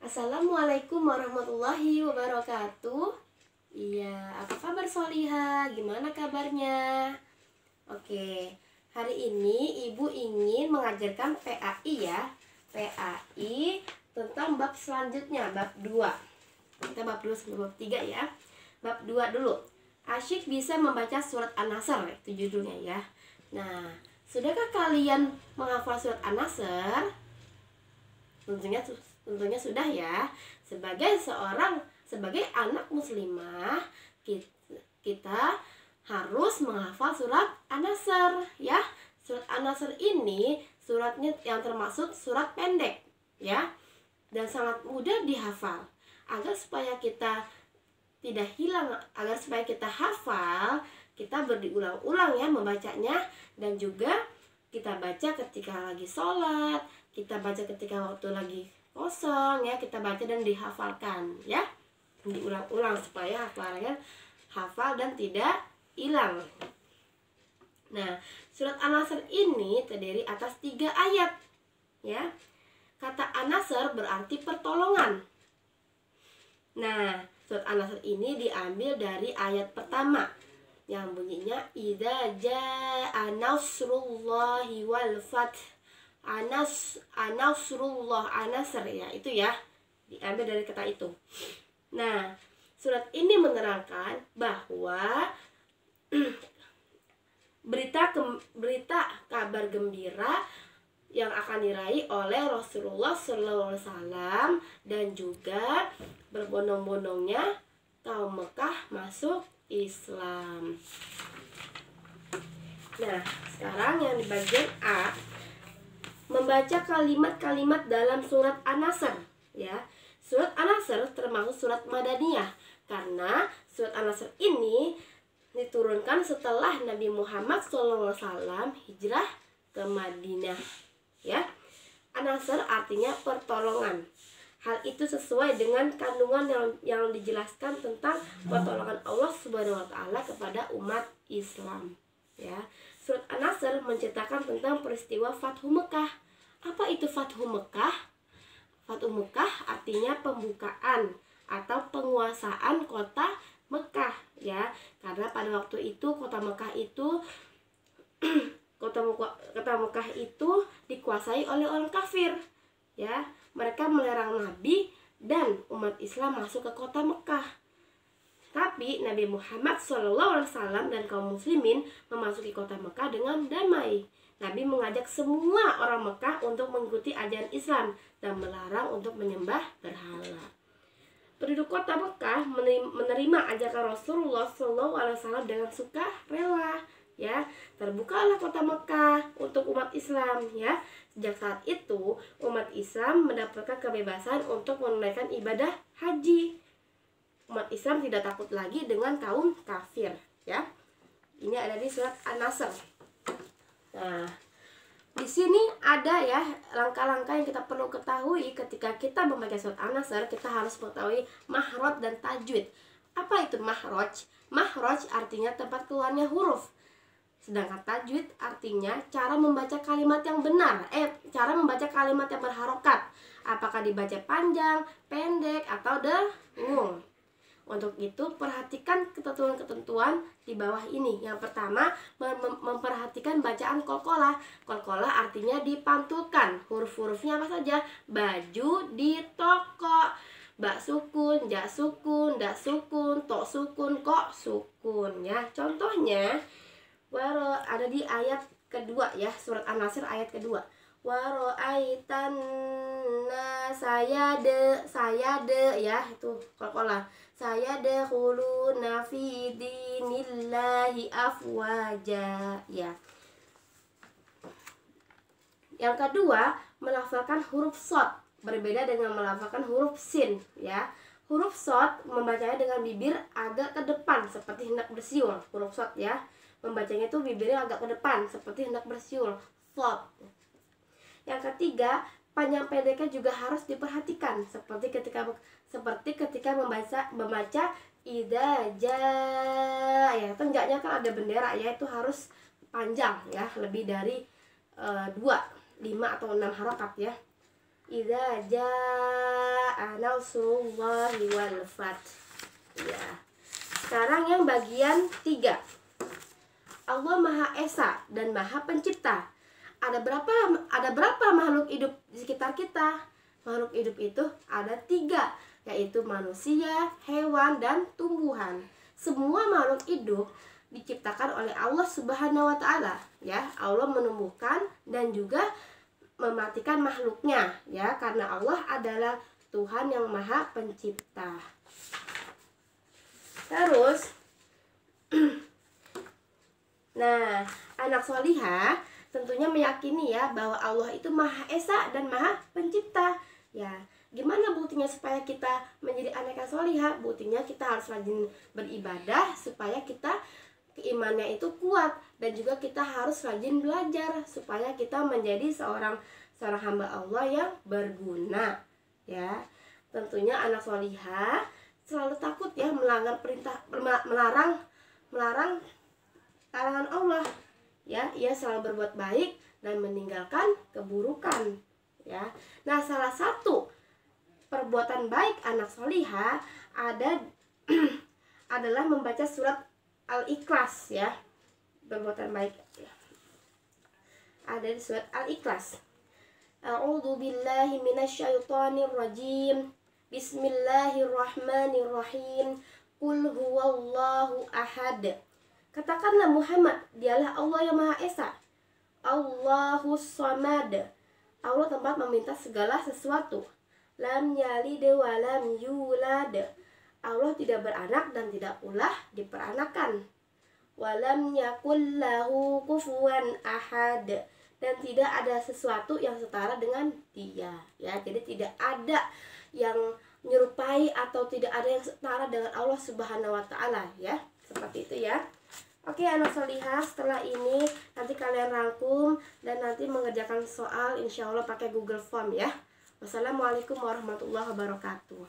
Assalamualaikum warahmatullahi wabarakatuh. Iya, apa kabar Soliha? Gimana kabarnya? Oke, hari ini Ibu ingin mengajarkan PAI ya. PAI tentang bab selanjutnya, bab 2. Kita bab 2 sampai bab 3 ya. Bab 2 dulu. Asyik bisa membaca surat An-Nasr, itu judulnya ya. Nah, sudahkah kalian menghafal surat An-Nasr? Tentunya sudah ya. Sebagai anak muslimah, kita harus menghafal surat An-Nasr ya. Surat An-Nasr ini suratnya yang termasuk surat pendek ya, dan sangat mudah dihafal. Agar supaya kita tidak hilang, agar supaya kita hafal, kita berulang-ulang ya membacanya, dan juga kita baca ketika lagi sholat, kita baca ketika waktu lagi kosong ya, kita baca dan dihafalkan ya, diulang-ulang supaya hafalannya hafal dan tidak hilang. Nah, surat An-Nasr ini terdiri atas 3 ayat ya. Kata An-Nasr berarti pertolongan. Nah, surat An-Nasr ini diambil dari ayat pertama yang bunyinya idza jaa nasrullahi wal fath. Anasrullah, An-Nasr ya, itu ya, diambil dari kata itu. Nah, surat ini menerangkan bahwa berita kabar gembira yang akan diraih oleh Rasulullah SAW, dan juga berbondong-bondongnya kaum Mekah masuk Islam. Nah, sekarang yang di bagian A, membaca kalimat-kalimat dalam surat An-Nasr ya. Surat An-Nasr termasuk surat Madaniyah karena surat An-Nasr ini diturunkan setelah Nabi Muhammad SAW hijrah ke Madinah ya. An-Nasr artinya pertolongan. Hal itu sesuai dengan kandungan yang dijelaskan tentang pertolongan Allah Subhanahu wa taala kepada umat Islam ya. Surat An-Nasr menceritakan tentang peristiwa Fathu Mekah. Apa itu Fathu Mekah? Fathu Mekah artinya pembukaan atau penguasaan kota Mekah ya. Karena pada waktu itu kota Mekah itu kota Mekah itu dikuasai oleh orang kafir ya. Mereka melarang Nabi dan umat Islam masuk ke kota Mekah. Tapi Nabi Muhammad SAW dan kaum muslimin memasuki kota Mekah dengan damai. Nabi mengajak semua orang Mekah untuk mengikuti ajaran Islam dan melarang untuk menyembah berhala. Penduduk kota Mekah menerima ajakan Rasulullah SAW dengan sukarela ya. Terbukalah kota Mekah untuk umat Islam ya. Sejak saat itu umat Islam mendapatkan kebebasan untuk menunaikan ibadah haji. Umat Islam tidak takut lagi dengan kaum kafir ya. Ini ada di surat An-Nasr. Nah, di sini ada ya langkah-langkah yang kita perlu ketahui ketika kita membaca surat An-Nasr. Kita harus mengetahui makhraj dan tajwid. Apa itu makhraj? Makhraj artinya tempat keluarnya huruf. Sedangkan tajwid artinya cara membaca kalimat yang benar. Cara membaca kalimat yang berharokat. Apakah dibaca panjang, pendek, atau dengung. Untuk itu, perhatikan ketentuan-ketentuan di bawah ini. Yang pertama, memperhatikan bacaan qalqalah. Qalqalah artinya dipantulkan. Huruf-hurufnya apa saja? Baju di toko. Ba sukun, ja sukun, da sukun, to sukun, kok sukun ya. Contohnya, ada di ayat kedua ya, surat An-Nasr ayat kedua. Waro'aitan sayade ya, itu qalqalah. Saya dakhuluna fi dinillahi afwaja ya. Yang kedua, melafalkan huruf shad berbeda dengan melafalkan huruf sin ya. Huruf shad membacanya dengan bibir agak ke depan seperti hendak bersiul. Huruf shad ya, membacanya itu bibirnya agak ke depan seperti hendak bersiul. Shad. Yang ketiga, panjang pendeknya juga harus diperhatikan seperti ketika membaca idza jaa ya. Tenggaknya kan ada bendera ya, itu harus panjang ya, lebih dari 2, 5 atau 6 harokat ya. Idza jaa ja'a nasrullahi wal fath. Ya. Sekarang yang bagian 3. Allah Maha Esa dan Maha Pencipta. Ada berapa makhluk hidup di sekitar kita? Makhluk hidup itu ada 3, yaitu manusia, hewan, dan tumbuhan. Semua makhluk hidup diciptakan oleh Allah Subhanahu wa Ta'ala, ya. Allah menumbuhkan dan juga mematikan makhluknya, ya, karena Allah adalah Tuhan yang Maha Pencipta. Terus nah, anak solihah tentunya meyakini ya bahwa Allah itu Maha Esa dan Maha Pencipta. Ya, gimana buktinya supaya kita menjadi anak yang solihah? Buktinya kita harus rajin beribadah supaya kita keimanannya itu kuat, dan juga kita harus rajin belajar supaya kita menjadi seorang hamba Allah yang berguna. Ya, tentunya anak solihah selalu takut ya melanggar perintah, melarang larangan Allah. Ya, ia selalu berbuat baik dan meninggalkan keburukan. Ya, nah salah satu perbuatan baik anak solihah adalah membaca surat Al-Ikhlas, ya. Perbuatan baik ya. Ada di surat Al-Ikhlas. A'udzu billahi minasyaitonir rajim. Bismillahirrahmanirrahim. Qul huwallahu ahad. Katakanlah Muhammad, dialah Allah yang Maha Esa. Allahus Samad. Allah tempat meminta segala sesuatu. Lam yalid wa lam yulad. Allah tidak beranak dan tidak pula diperanakan. Walam yakul lahu kufuwan ahad. Dan tidak ada sesuatu yang setara dengan Dia. Ya, jadi tidak ada yang menyerupai atau tidak ada yang setara dengan Allah Subhanahu wa Ta'ala, ya. Seperti itu ya. Oke anak solihah, setelah ini nanti kalian rangkum dan nanti mengerjakan soal insya Allah pakai Google Form ya. Wassalamualaikum warahmatullahi wabarakatuh.